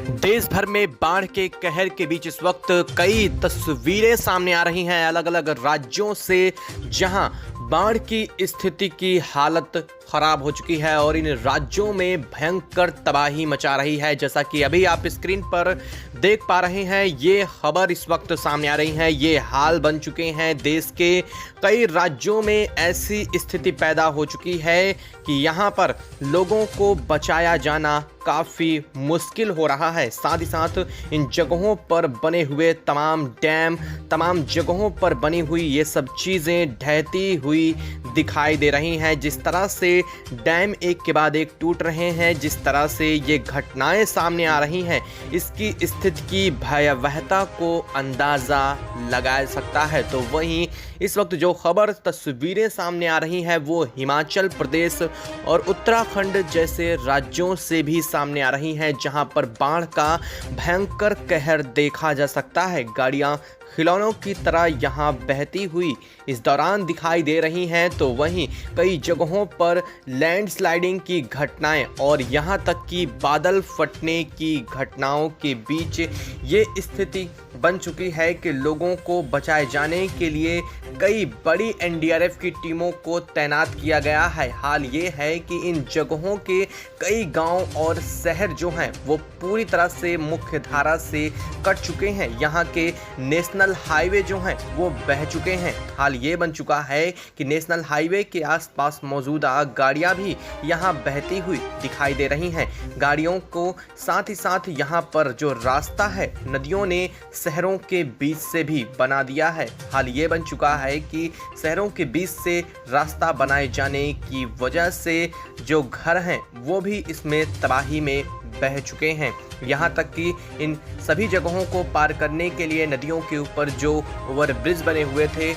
देश भर में बाढ़ के कहर के बीच इस वक्त कई तस्वीरें सामने आ रही हैं अलग अलग राज्यों से, जहां बाढ़ की स्थिति की हालत खराब हो चुकी है और इन राज्यों में भयंकर तबाही मचा रही है। जैसा कि अभी आप स्क्रीन पर देख पा रहे हैं, ये खबर इस वक्त सामने आ रही है। ये हाल बन चुके हैं देश के कई राज्यों में। ऐसी स्थिति पैदा हो चुकी है कि यहाँ पर लोगों को बचाया जाना काफ़ी मुश्किल हो रहा है। साथ ही साथ इन जगहों पर बने हुए तमाम डैम, तमाम जगहों पर बनी हुई ये सब चीज़ें ढहती हुई दिखाई दे रही हैं। जिस तरह से डैम एक के बाद एक टूट रहे हैं, जिस तरह से ये घटनाएं सामने आ रही हैं, इसकी स्थिति की भयावहता को अंदाज़ा लगाया सकता है। तो वहीं इस वक्त जो खबर तस्वीरें सामने आ रही हैं वो हिमाचल प्रदेश और उत्तराखंड जैसे राज्यों से भी सामने आ रही हैं, जहां पर बाढ़ का भयंकर कहर देखा जा सकता है। गाड़ियां खिलौनों की तरह यहां बहती हुई इस दौरान दिखाई दे रही हैं। तो वहीं कई जगहों पर लैंडस्लाइडिंग की घटनाएं और यहां तक कि बादल फटने की घटनाओं के बीच ये स्थिति बन चुकी है कि लोगों को बचाए जाने के लिए कई बड़ी एनडीआरएफ की टीमों को तैनात किया गया है। हाल ये है कि इन जगहों के कई गांव और शहर जो हैं वो पूरी तरह से मुख्य धारा से कट चुके हैं। यहाँ के नेशनल हाईवे जो हैं वो बह चुके हैं। हाल ये बन चुका है कि नेशनल हाईवे के आसपास मौजूदा गाड़ियाँ भी यहाँ बहती हुई दिखाई दे रही हैं। गाड़ियों को साथ ही साथ यहाँ पर जो रास्ता है नदियों ने शहरों के बीच से भी बना दिया है। हाल ये बन चुका है कि शहरों के बीच से रास्ता बनाए जाने की वजह से जो घर हैं वो भी इसमें तबाही में बह चुके हैं। यहाँ तक कि इन सभी जगहों को पार करने के लिए नदियों के ऊपर जो ओवरब्रिज बने हुए थे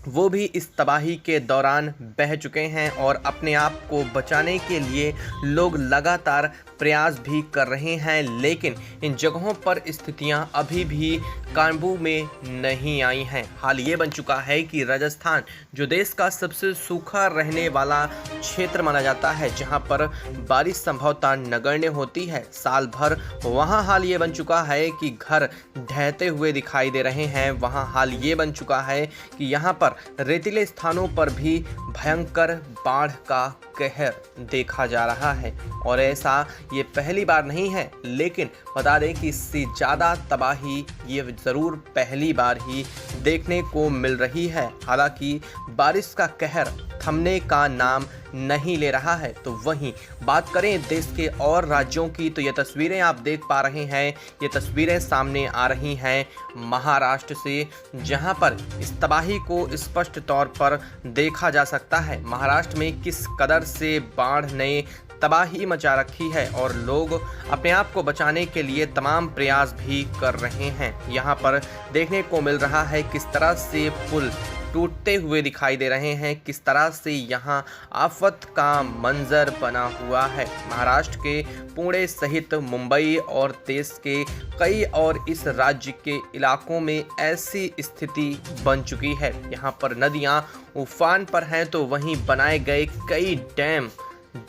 वो भी इस तबाही के दौरान बह चुके हैं और अपने आप को बचाने के लिए लोग लगातार प्रयास भी कर रहे हैं। लेकिन इन जगहों पर स्थितियां अभी भी काबू में नहीं आई हैं। हाल ये बन चुका है कि राजस्थान जो देश का सबसे सूखा रहने वाला क्षेत्र माना जाता है, जहां पर बारिश संभवतः नगण्य होती है साल भर, वहां हाल ये बन चुका है कि घर ढहते हुए दिखाई दे रहे हैं। वहां हाल ये बन चुका है कि यहाँ पर रेतीले स्थानों पर भी भयंकर बाढ़ का कहर देखा जा रहा है। और ऐसा ये पहली बार नहीं है, लेकिन बता दें कि इससे ज़्यादा तबाही ये ज़रूर पहली बार ही देखने को मिल रही है। हालांकि बारिश का कहर थमने का नाम नहीं ले रहा है। तो वहीं बात करें देश के और राज्यों की, तो ये तस्वीरें आप देख पा रहे हैं, ये तस्वीरें सामने आ रही हैं महाराष्ट्र से, जहां पर इस तबाही को स्पष्ट तौर पर देखा जा सकता है। महाराष्ट्र में किस कदर से बाढ़ ने तबाही मचा रखी है और लोग अपने आप को बचाने के लिए तमाम प्रयास भी कर रहे हैं। यहाँ पर देखने को मिल रहा है किस तरह से पुल टूटते हुए दिखाई दे रहे हैं, किस तरह से यहाँ आफत का मंजर बना हुआ है। महाराष्ट्र के पुणे सहित मुंबई और देश के कई और इस राज्य के इलाकों में ऐसी स्थिति बन चुकी है। यहाँ पर नदियाँ उफान पर हैं, तो वहीं बनाए गए कई डैम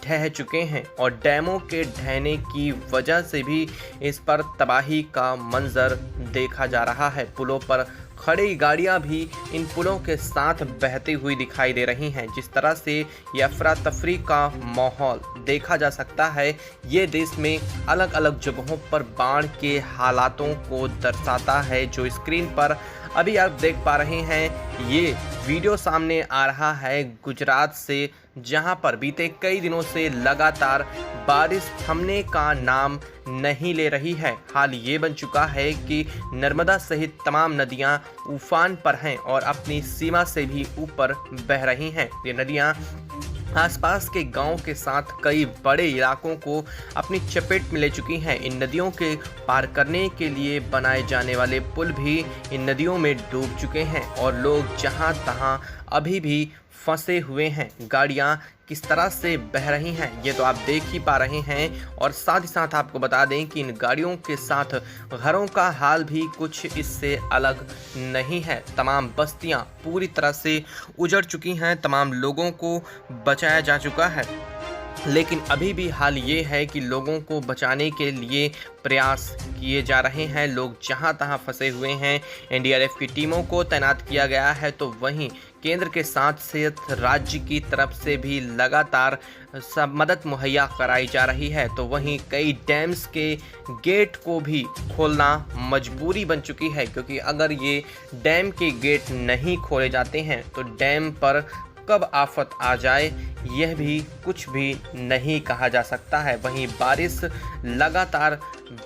ढह चुके हैं और डैमों के ढहने की वजह से भी इस पर तबाही का मंजर देखा जा रहा है। पुलों पर खड़ी गाड़ियां भी इन पुलों के साथ बहती हुई दिखाई दे रही हैं। जिस तरह से ये अफरा तफरी का माहौल देखा जा सकता है, ये देश में अलग अलग जगहों पर बाढ़ के हालातों को दर्शाता है। जो स्क्रीन पर अभी आप देख पा रहे हैं, ये वीडियो सामने आ रहा है गुजरात से, जहां पर बीते कई दिनों से लगातार बारिश थमने का नाम नहीं ले रही है। हाल ये बन चुका है कि नर्मदा सहित तमाम नदियां उफान पर हैं और अपनी सीमा से भी ऊपर बह रही हैं। ये नदियां आसपास के गांव के साथ कई बड़े इलाकों को अपनी चपेट में ले चुकी हैं। इन नदियों के पार करने के लिए बनाए जाने वाले पुल भी इन नदियों में डूब चुके हैं और लोग जहां तहां अभी भी फंसे हुए हैं। गाड़ियां किस तरह से बह रही हैं ये तो आप देख ही पा रहे हैं। और साथ ही साथ आपको बता दें कि इन गाड़ियों के साथ घरों का हाल भी कुछ इससे अलग नहीं है। तमाम बस्तियां पूरी तरह से उजड़ चुकी हैं, तमाम लोगों को बचाया जा चुका है। लेकिन अभी भी हाल ये है कि लोगों को बचाने के लिए प्रयास किए जा रहे हैं। लोग जहां तहां फंसे हुए हैं, एनडीआरएफ की टीमों को तैनात किया गया है, तो वहीं केंद्र के साथ साथ राज्य की तरफ से भी लगातार सब मदद मुहैया कराई जा रही है। तो वहीं कई डैम्स के गेट को भी खोलना मजबूरी बन चुकी है, क्योंकि अगर ये डैम के गेट नहीं खोले जाते हैं तो डैम पर कब आफत आ जाए यह भी कुछ भी नहीं कहा जा सकता है। वहीं बारिश लगातार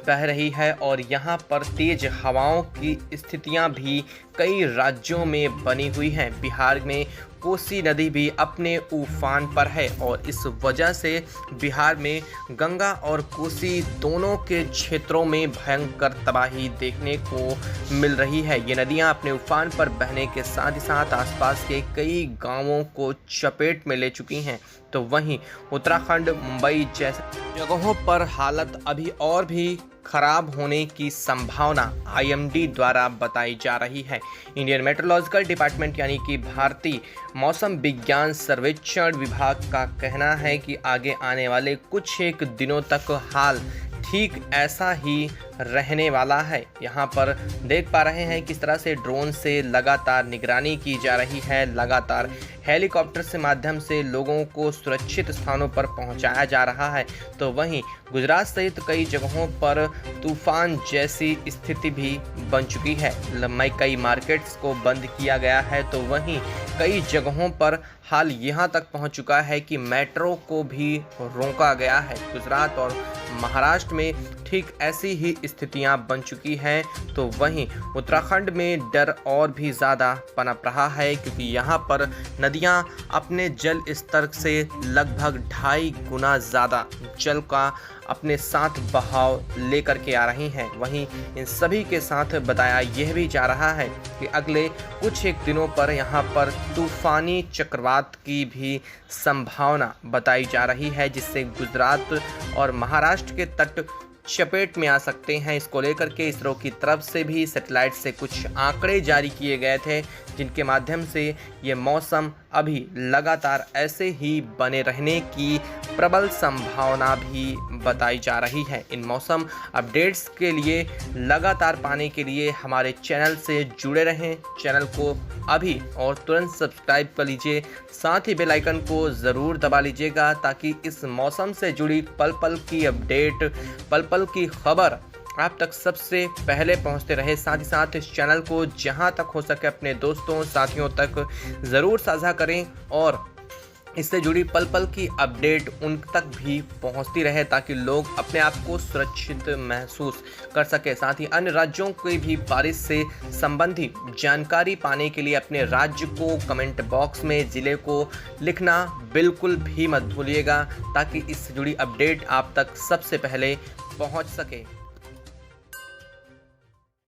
बह रही है और यहाँ पर तेज हवाओं की स्थितियाँ भी कई राज्यों में बनी हुई हैं। बिहार में कोसी नदी भी अपने उफान पर है और इस वजह से बिहार में गंगा और कोसी दोनों के क्षेत्रों में भयंकर तबाही देखने को मिल रही है। ये नदियां अपने उफान पर बहने के साथ ही साथ आसपास के कई गांवों को चपेट में ले चुकी हैं। तो वहीं उत्तराखंड, मुंबई जैसे जगहों पर हालत अभी और भी खराब होने की संभावना आईएमडी द्वारा बताई जा रही है। इंडियन मेट्रोलॉजिकल डिपार्टमेंट यानी कि भारतीय मौसम विज्ञान सर्वेक्षण विभाग का कहना है कि आगे आने वाले कुछ एक दिनों तक हाल ठीक ऐसा ही रहने वाला है। यहाँ पर देख पा रहे हैं किस तरह से ड्रोन से लगातार निगरानी की जा रही है, लगातार हेलीकॉप्टर से माध्यम से लोगों को सुरक्षित स्थानों पर पहुँचाया जा रहा है। तो वहीं गुजरात सहित कई जगहों पर तूफान जैसी स्थिति भी बन चुकी है। कई मार्केट्स को बंद किया गया है। तो वहीं कई जगहों पर हाल यहाँ तक पहुँच चुका है कि मेट्रो को भी रोका गया है। गुजरात और महाराष्ट्र में ठीक ऐसी ही स्थितियां बन चुकी हैं। तो वहीं उत्तराखंड में डर और भी ज़्यादा पनप रहा है, क्योंकि यहाँ पर नदियां अपने जल स्तर से लगभग 2.5 गुना ज़्यादा जल का अपने साथ बहाव लेकर के आ रही हैं। वहीं इन सभी के साथ बताया यह भी जा रहा है कि अगले कुछ एक दिनों पर यहाँ पर तूफानी चक्रवात की भी संभावना बताई जा रही है, जिससे गुजरात और महाराष्ट्र के तट चपेट में आ सकते हैं। इसको लेकर के इसरो की तरफ से भी सैटेलाइट से कुछ आंकड़े जारी किए गए थे, जिनके माध्यम से ये मौसम अभी लगातार ऐसे ही बने रहने की प्रबल संभावना भी बताई जा रही है। इन मौसम अपडेट्स के लिए लगातार पाने के लिए हमारे चैनल से जुड़े रहें। चैनल को अभी और तुरंत सब्सक्राइब कर लीजिए, साथ ही बेल आइकन को ज़रूर दबा लीजिएगा, ताकि इस मौसम से जुड़ी पल पल की अपडेट, पल पल की खबर आप तक सबसे पहले पहुंचते रहे। साथ ही साथ इस चैनल को जहां तक हो सके अपने दोस्तों साथियों तक ज़रूर साझा करें और इससे जुड़ी पल पल की अपडेट उन तक भी पहुंचती रहे, ताकि लोग अपने आप को सुरक्षित महसूस कर सके। साथ ही अन्य राज्यों की भी बारिश से संबंधित जानकारी पाने के लिए अपने राज्य को कमेंट बॉक्स में ज़िले को लिखना बिल्कुल भी मत भूलिएगा, ताकि इससे जुड़ी अपडेट आप तक सबसे पहले पहुंच सके।